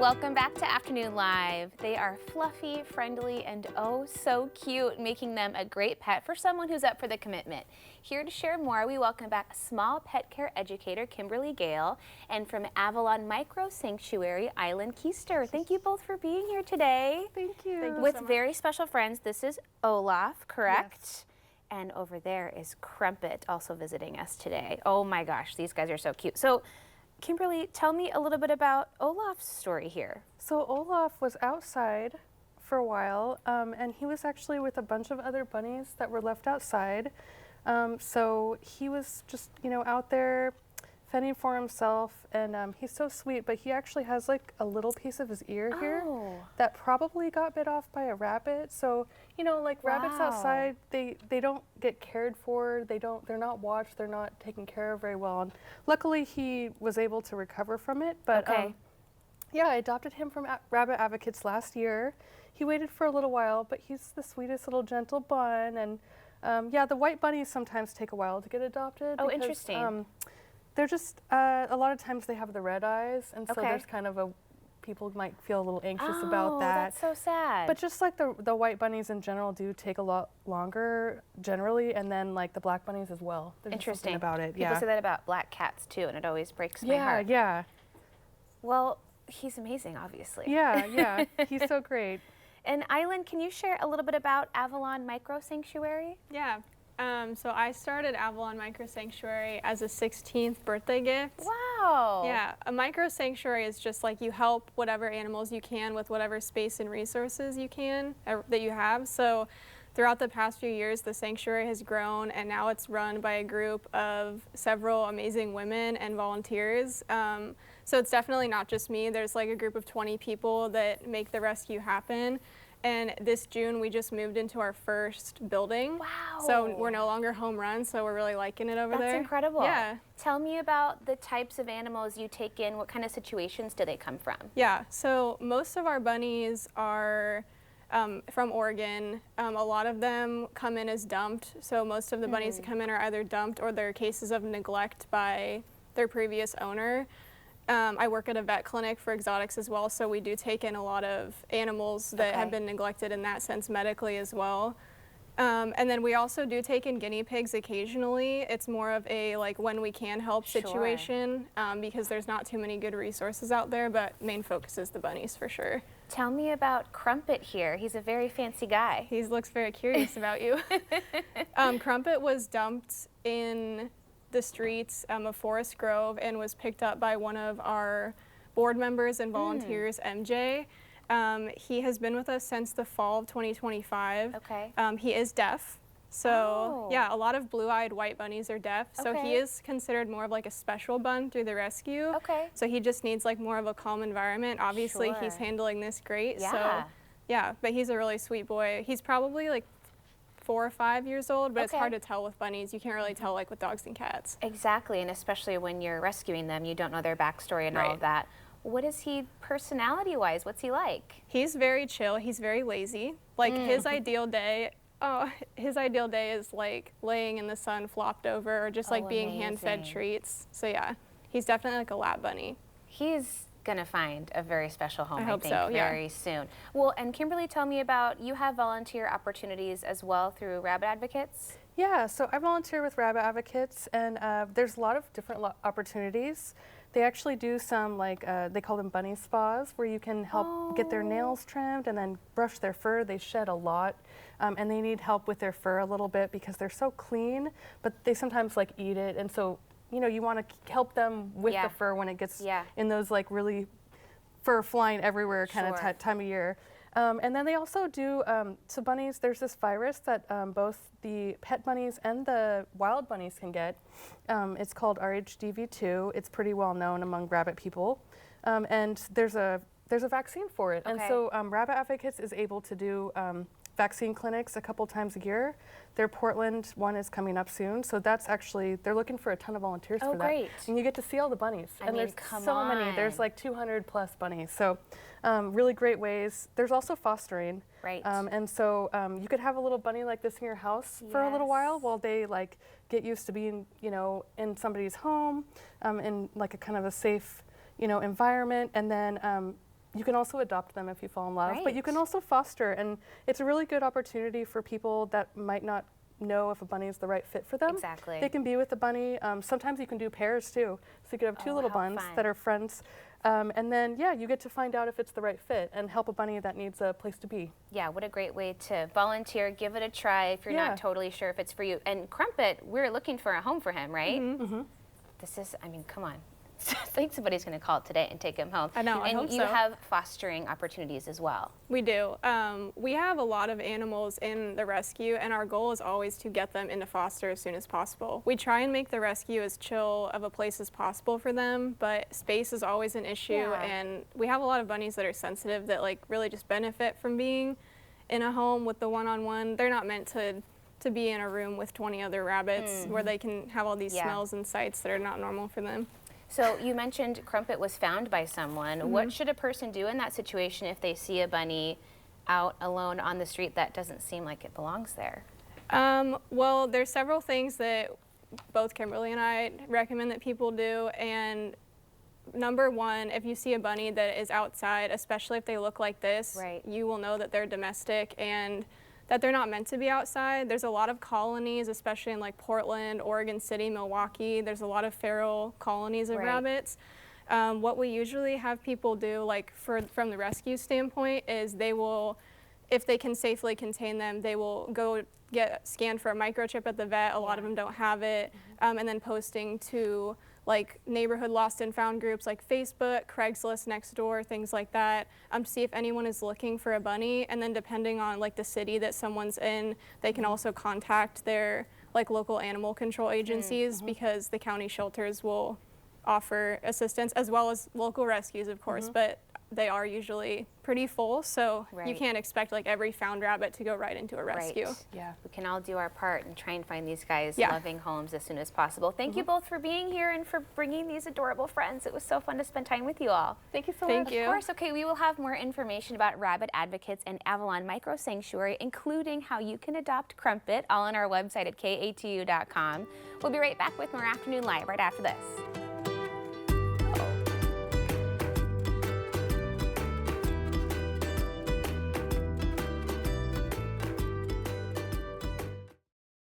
Welcome back to Afternoon Live. They are fluffy, friendly, and oh so cute, making them a great pet for someone who's up for the commitment. Here to share more, we welcome back small pet care educator Kimberly Gehl, and from Avalon Microsanctuary, Eilan Keister. Thank you both for being here today. Thank you. With very special friends. This is Olaf, correct? Yes. And over there is Crumpet, also visiting us today. Oh my gosh, these guys are so cute. So, Kimberly, tell me a little bit about Olaf's story here. So Olaf was outside for a while, and he was actually with a bunch of other bunnies that were left outside. So he was just, out there fending for himself, and he's so sweet, but he actually has like a little piece of his ear here that probably got bit off by a rabbit. So, rabbits outside, they don't get cared for, they're not watched, they're not taken care of very well. And luckily he was able to recover from it, but yeah, I adopted him from Rabbit Advocates last year. He waited for a little while, but he's the sweetest little gentle bun. And yeah, the white bunnies sometimes take a while to get adopted. Oh, because, interesting. They're just, a lot of times they have the red eyes, and so there's kind of people might feel a little anxious about that. That's so sad. But just like the white bunnies in general do take a lot longer generally, and then like the black bunnies as well. There's interesting about it. People say that about black cats too, and it always breaks my heart. Yeah. Well, he's amazing, obviously. Yeah, he's so great. And Eilan, can you share a little bit about Avalon Microsanctuary? Yeah. So I started Avalon Microsanctuary as a 16th birthday gift. Wow. Yeah, a microsanctuary is just like you help whatever animals you can with whatever space and resources you can, that you have. So throughout the past few years, the sanctuary has grown, and now it's run by a group of several amazing women and volunteers. So it's definitely not just me. There's like a group of 20 people that make the rescue happen. And this June, we just moved into our first building. Wow. So we're no longer home run, so we're really liking it over there. That's incredible. Yeah. Tell me about the types of animals you take in. What kind of situations do they come from? Yeah, so most of our bunnies are from Oregon. A lot of them come in as dumped. So most of the bunnies that come in are either dumped or they're cases of neglect by their previous owner. I work at a vet clinic for exotics as well, so we do take in a lot of animals that have been neglected in that sense medically as well. And then we also do take in guinea pigs occasionally. It's more of a when we can help situation because there's not too many good resources out there, but main focus is the bunnies for sure. Tell me about Crumpet here. He's a very fancy guy. He looks very curious about you. Crumpet was dumped in the streets of Forest Grove and was picked up by one of our board members and volunteers, MJ. He has been with us since the fall of 2025. Okay. He is deaf. So yeah, a lot of blue-eyed white bunnies are deaf. So he is considered more of like a special bun through the rescue. Okay. So he just needs like more of a calm environment. Obviously he's handling this great. Yeah. So yeah, but he's a really sweet boy. He's probably like 4 or 5 years old, but it's hard to tell with bunnies. You can't really tell like with dogs and cats. Exactly, and especially when you're rescuing them, you don't know their backstory and all of that. What is he personality-wise? What's he like? He's very chill. He's very lazy. Like his ideal day is like laying in the sun flopped over or just like being hand-fed treats. So yeah, he's definitely like a lap bunny. He's gonna find a very special home, I think, so, very soon. Well, and Kimberly, tell me about, you have volunteer opportunities as well through Rabbit Advocates? Yeah, so I volunteer with Rabbit Advocates, and there's a lot of different opportunities. They actually do some, they call them bunny spas, where you can help get their nails trimmed and then brush their fur. They shed a lot, and they need help with their fur a little bit because they're so clean, but they sometimes eat it, and so you want to help them with the fur when it gets in those really fur flying everywhere kind of time of year. And then they also do, so bunnies, there's this virus that both the pet bunnies and the wild bunnies can get. It's called RHDV2. It's pretty well known among rabbit people. And there's a vaccine for it. And so Rabbit Advocates is able to do vaccine clinics a couple times a year. Their Portland one is coming up soon, so that's actually, they're looking for a ton of volunteers for that. Great. And you get to see all the bunnies. I and mean, there's so many. There's 200 plus bunnies. So really great ways. There's also fostering. Right. And so you could have a little bunny like this in your house for a little while they get used to being, in somebody's home, in a kind of a safe, environment. And then You can also adopt them if you fall in love, but you Right. can also foster, and it's a really good opportunity for people that might not know if a bunny is the right fit for them. Exactly. They can be with a bunny. Sometimes you can do pairs too, so you could have two Oh, little how buns fun. that are friends, and then yeah, you get to find out if it's the right fit and help a bunny that needs a place to be. Yeah, what a great way to volunteer, give it a try if you're Yeah. not totally sure if it's for you. And Crumpet, we're looking for a home for him, right? Mm-hmm. This is, I mean, come on. I think somebody's going to call today and take him home. I know, I And hope you so. have fostering opportunities as well. We do. We have a lot of animals in the rescue, and our goal is always to get them into foster as soon as possible. We try and make the rescue as chill of a place as possible for them, but space is always an issue, Yeah. and we have a lot of bunnies that are sensitive that like really just benefit from being in a home with the one-on-one. They're not meant to be in a room with 20 other rabbits where they can have all these Yeah. smells and sights that are not normal for them. So you mentioned Crumpet was found by someone. What should a person do in that situation if they see a bunny out alone on the street that doesn't seem like it belongs there? Well, there's several things that both Kimberly and I recommend that people do, and number one, if you see a bunny that is outside, especially if they look like this, Right. you will know that they're domestic and that they're not meant to be outside. There's a lot of colonies, especially in like Portland, Oregon City, Milwaukee. There's a lot of feral colonies of Right. rabbits. What we usually have people do, like from the rescue standpoint, is they will, if they can safely contain them, they will go get scanned for a microchip at the vet. A lot of them don't have it. And then posting to like neighborhood lost and found groups like Facebook, Craigslist, Nextdoor, things like that, to see if anyone is looking for a bunny. And then depending on like the city that someone's in, they can also contact their like local animal control agencies because the county shelters will offer assistance as well as local rescues, of course, but they are usually pretty full, so you Right. can't expect like every found rabbit to go right into a rescue. Right. Yeah. We can all do our part and try and find these guys Yeah. loving homes as soon as possible. Thank you both for being here and for bringing these adorable friends. It was so fun to spend time with you all. Thank you so Thank much. you. Of course, okay, we will have more information about rabbit advocates and Avalon Microsanctuary, including how you can adopt Crumpet, all on our website at katu.com. We'll be right back with more Afternoon Live right after this.